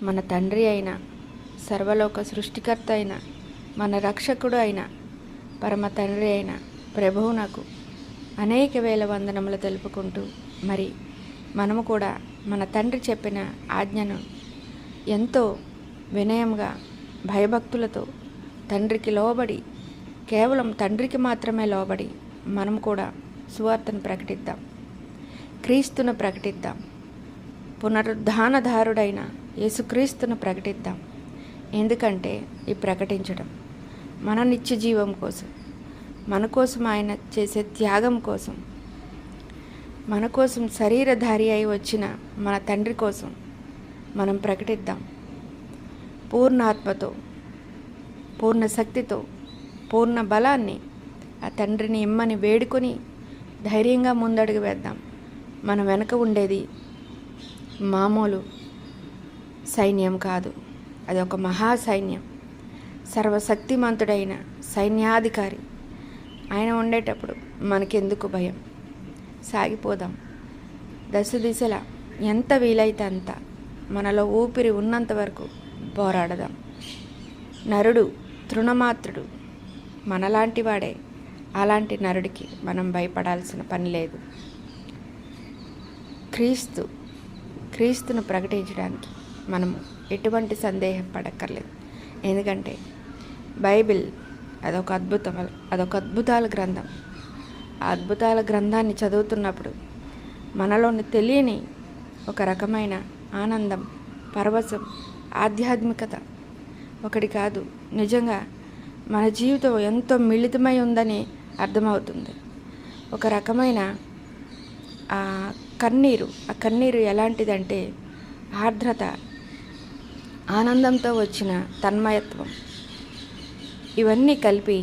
మన తండ్రి అయిన, సర్వలోక సృష్టికర్త అయిన, మన రక్షకుడు అయిన, పరమ తండ్రి అయిన ప్రభువునకు అనేక వేల వందనములు తెలుపుకుంటూ, మరి మనము కూడా మన తండ్రి చెప్పిన ఆజ్ఞను ఎంతో వినయంగా, భయభక్తులతో తండ్రికి లోబడి, కేవలం తండ్రికి మాత్రమే లోబడి మనం కూడా సువార్తను ప్రకటిద్దాం, క్రీస్తును ప్రకటిద్దాం, పునరుద్ధానధారుడైన యేసుక్రీస్తును ప్రకటిద్దాం. ఎందుకంటే ఈ ప్రకటించడం మన నిత్య జీవం కోసం, మన కోసం ఆయన చేసే త్యాగం కోసం, మన కోసం శరీరధారి అయి వచ్చిన మన తండ్రి కోసం మనం ప్రకటిద్దాం. పూర్ణ ఆత్మతో, పూర్ణ శక్తితో, పూర్ణ బలాన్ని ఆ తండ్రిని ఇమ్మని వేడుకొని ధైర్యంగా ముందడుగు వేద్దాం. మన వెనక ఉండేది మామూలు సైన్యం కాదు, అది ఒక మహాసైన్యం. సర్వశక్తిమంతుడైన సైన్యాధికారి ఆయన ఉండేటప్పుడు మనకెందుకు భయం? సాగిపోదాం. దశ దిశలా ఎంత వీలైతే అంత మనలో ఊపిరి ఉన్నంత వరకు పోరాడదాం. నరుడు తృణమాత్రుడు, మనలాంటి వాడే. అలాంటి నరుడికి మనం భయపడాల్సిన పని లేదు. క్రీస్తును ప్రకటించడానికి మనము ఎటువంటి సందేహం పడక్కర్లేదు. ఎందుకంటే బైబిల్ అదొక అద్భుతాల గ్రంథం. ఆ అద్భుతాల గ్రంథాన్ని చదువుతున్నప్పుడు మనలోని తెలియని ఒక రకమైన ఆనందం, పరవశం, ఆధ్యాత్మికత ఒకటి కాదు, నిజంగా మన జీవితం ఎంతో మిళితమై ఉందని అర్థమవుతుంది. ఒక రకమైన ఆ కన్నీరు ఎలాంటిదంటే ఆర్ద్రత, ఆనందంతో వచ్చిన తన్మయత్వం, ఇవన్నీ కలిపి